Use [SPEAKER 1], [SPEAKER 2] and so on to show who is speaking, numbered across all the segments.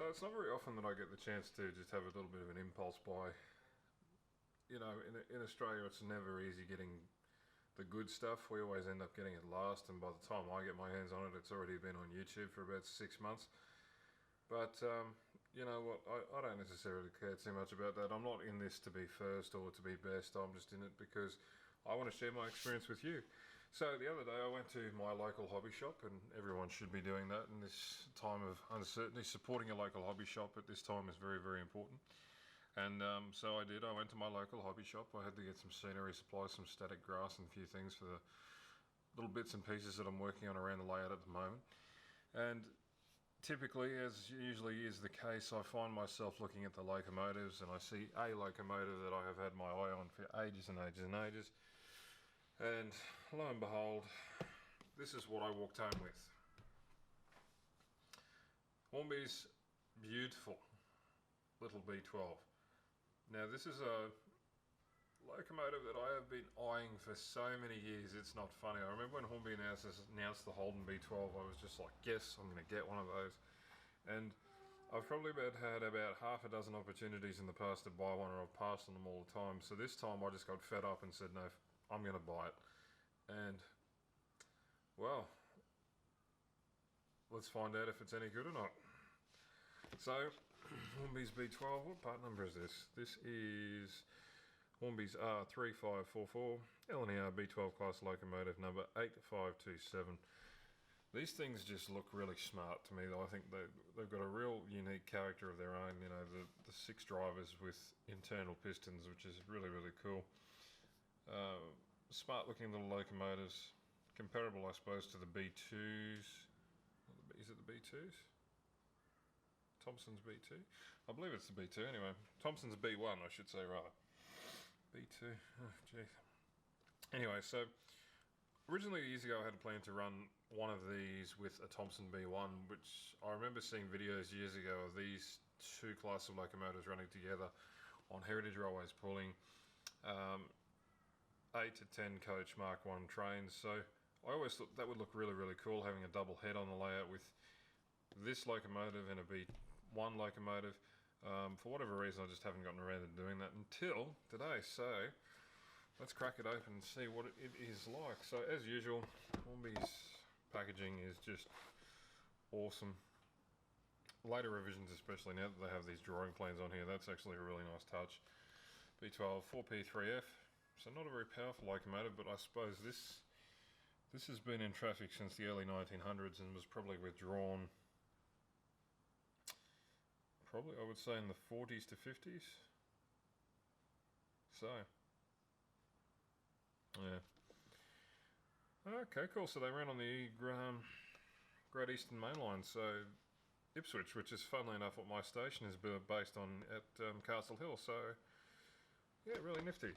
[SPEAKER 1] So it's not very often that I get the chance to just have a little bit of an impulse buy. You know, in Australia it's never easy getting the good stuff. We always end up getting it last, and by the time I get my hands on it, it's already been on YouTube for about 6 months. But you know what, I don't necessarily care too much about that. I'm not in this to be first or to be best. I'm just in it because I want to share my experience with you. So the other day I went to my local hobby shop, and everyone should be doing that in this time of uncertainty. Supporting a local hobby shop at this time is very, very important. And so I did. I went to my local hobby shop. I had to get some scenery supplies, some static grass and a few things for the little bits and pieces that I'm working on around the layout at the moment. And typically, as usually is the case, I find myself looking at the locomotives, and I see a locomotive that I have had my eye on for ages and ages and ages. And lo and behold, this is what I walked home with. Hornbys beautiful little B12. Now this is a locomotive that I have been eyeing for so many years, it's not funny. I remember when Hornby announced the Holden B12, I was just like, yes, I'm going to get one of those. And I've probably had about half a dozen opportunities in the past to buy one, or I've passed on them all the time. So this time I just got fed up and said, no, I'm going to buy it. And well, let's find out if it's any good or not. So Hornbys B12, what part number is this? This is Hornbys R3544 LNER B12 class locomotive number 8527. These things just look really smart to me, though. I think they've got a real unique character of their own. You know, the 6 drivers with internal pistons, which is really, really cool. Smart looking little locomotives, comparable I suppose to the B2s. Is it the B2s? Thompson's B2? I believe it's the B2 anyway. Thompson's B1 I should say rather. B2, oh gee. Anyway, so originally years ago I had a plan to run one of these with a Thompson B1, which I remember seeing videos years ago of these two classes of locomotives running together on heritage railways pulling 8 to 10 coach Mark 1 trains. So I always thought that would look really, really cool, having a double head on the layout with this locomotive and a B1 locomotive. For whatever reason I just haven't gotten around to doing that until today, so let's crack it open and see what it is like. So as usual, Hornby's packaging is just awesome. Later revisions especially, now that they have these drawing plans on here, that's actually a really nice touch. B12 4P3F, so not a very powerful locomotive, but I suppose this has been in traffic since the early 1900s and was probably withdrawn probably I would say in the 40s to 50s. So yeah, okay, cool. So they ran on the Great Eastern Main Line, so Ipswich, which is funnily enough what my station is based on at Castle Hill. So yeah, really nifty.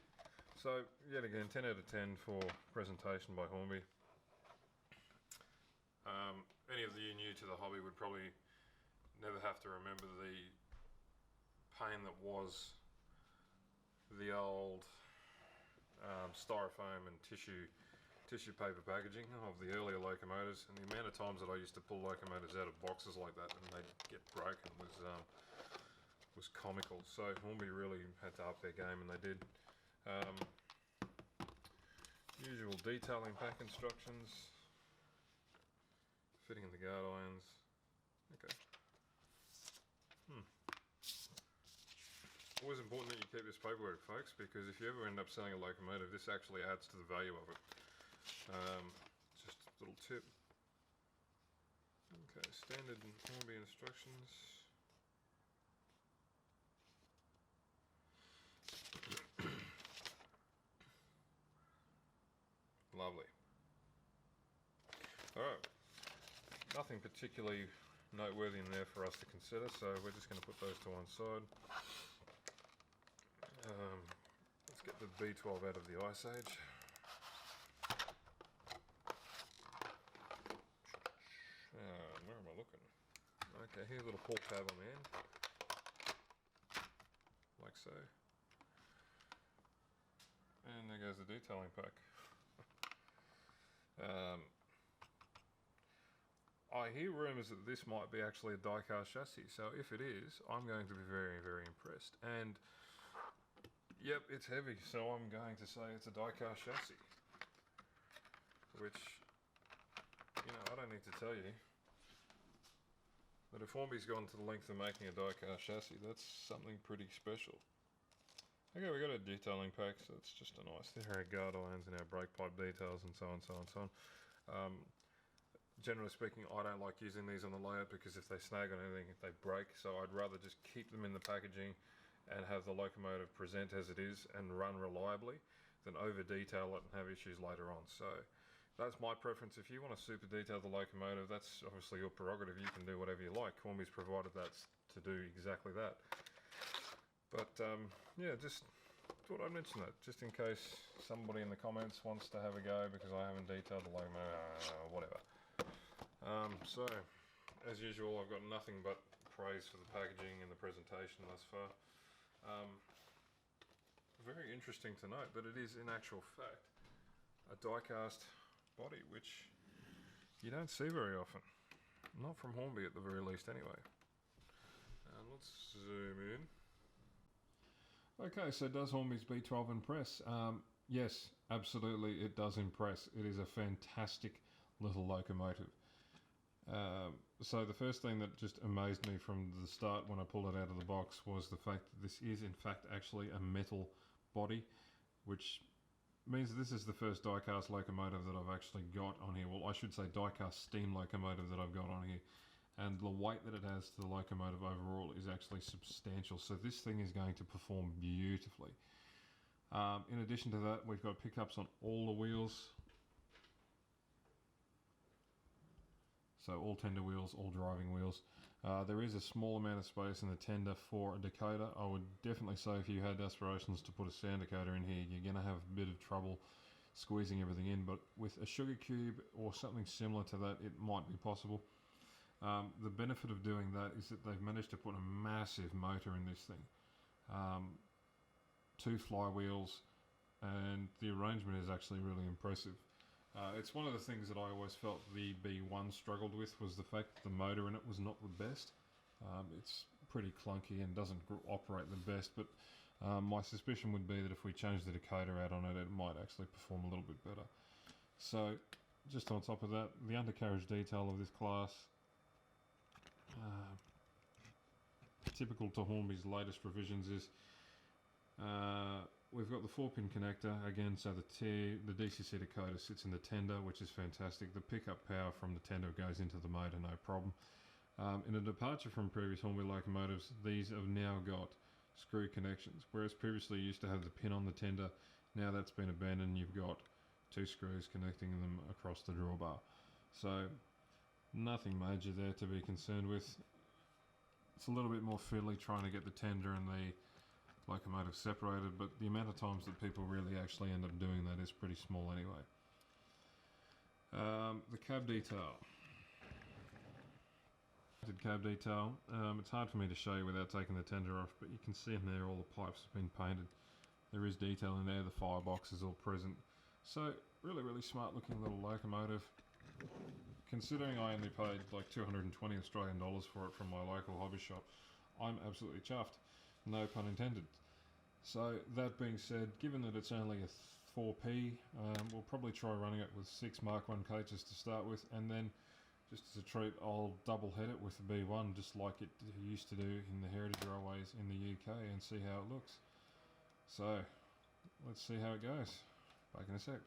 [SPEAKER 1] So yet again, 10 out of 10 for presentation by Hornby. Any of you new to the hobby would probably never have to remember the pain that was the old styrofoam and tissue paper packaging of the earlier locomotives, and the amount of times that I used to pull locomotives out of boxes like that and they'd get broken was comical. So Hornby really had to up their game, and they did. Usual detailing pack instructions, fitting in the guard irons. Okay. Always important that you keep this paperwork, folks, because if you ever end up selling a locomotive, this actually adds to the value of it. Just a little tip. Okay, standard Hornby instructions. Lovely. Alright, nothing particularly noteworthy in there for us to consider, so we're just going to put those to one side. Let's get the B12 out of the Ice Age. Where am I looking? Okay, here's a little pull tab on the end, like so. And there goes the detailing pack. I hear rumours that this might be actually a die-cast chassis, so if it is, I'm going to be very, very impressed. And, yep, it's heavy, so I'm going to say it's a die-cast chassis. Which, you know, I don't need to tell you that if Hornby's gone to the length of making a die-cast chassis, that's something pretty special. Okay, we got our detailing pack, so it's just a nice, there are our guard irons and our brake pipe details and so on, so on, so on. Generally speaking, I don't like using these on the layout because if they snag on anything, they break, so I'd rather just keep them in the packaging and have the locomotive present as it is and run reliably than over detail it and have issues later on. So that's my preference. If you want to super detail the locomotive, that's obviously your prerogative. You can do whatever you like. Hornby's provided that's to do exactly that. But yeah, just thought I'd mention that just in case somebody in the comments wants to have a go because I haven't detailed the locomotive, whatever. So, as usual, I've got nothing but praise for the packaging and the presentation thus far. Very interesting to note that it is, in actual fact, a die-cast body, which you don't see very often. Not from Hornby at the very least, anyway. Let's zoom in. Okay, so does Hornby's B12 impress? Yes, absolutely, it does impress. It is a fantastic little locomotive. So the first thing that just amazed me from the start when I pulled it out of the box was the fact that this is in fact actually a metal body, which means this is the first die-cast locomotive that I've actually got on here. Well, I should say die-cast steam locomotive that I've got on here. And the weight that it has to the locomotive overall is actually substantial. So this thing is going to perform beautifully. In addition to that, we've got pickups on all the wheels. So all tender wheels, all driving wheels. There is a small amount of space in the tender for a decoder. I would definitely say if you had aspirations to put a sound decoder in here, you're going to have a bit of trouble squeezing everything in. But with a sugar cube or something similar to that, it might be possible. The benefit of doing that is that they've managed to put a massive motor in this thing. 2 flywheels, and the arrangement is actually really impressive. It's one of the things that I always felt the B1 struggled with was the fact that the motor in it was not the best. It's pretty clunky and doesn't operate the best, but my suspicion would be that if we change the decoder out on it, it might actually perform a little bit better. So, just on top of that, the undercarriage detail of this class, typical to Hornby's latest revisions is we've got the 4-pin connector again, so the DCC decoder sits in the tender, which is fantastic. The pickup power from the tender goes into the motor, no problem. In a departure from previous Hornby locomotives, these have now got screw connections, whereas previously you used to have the pin on the tender. Now that's been abandoned. You've got 2 screws connecting them across the drawbar. So nothing major there to be concerned with. It's a little bit more fiddly trying to get the tender and the locomotive separated, but the amount of times that people really actually end up doing that is pretty small anyway. The cab detail. Cab detail. It's hard for me to show you without taking the tender off, but you can see in there all the pipes have been painted. There is detail in there, the firebox is all present. So really, really smart looking little locomotive. Considering I only paid like 220 Australian dollars for it from my local hobby shop, I'm absolutely chuffed. No pun intended. So that being said, given that it's only a 4P, we'll probably try running it with 6 Mark 1 coaches to start with, and then just as a treat I'll double head it with the B1 just like it used to do in the Heritage Railways in the UK and see how it looks. So let's see how it goes. Back in a sec.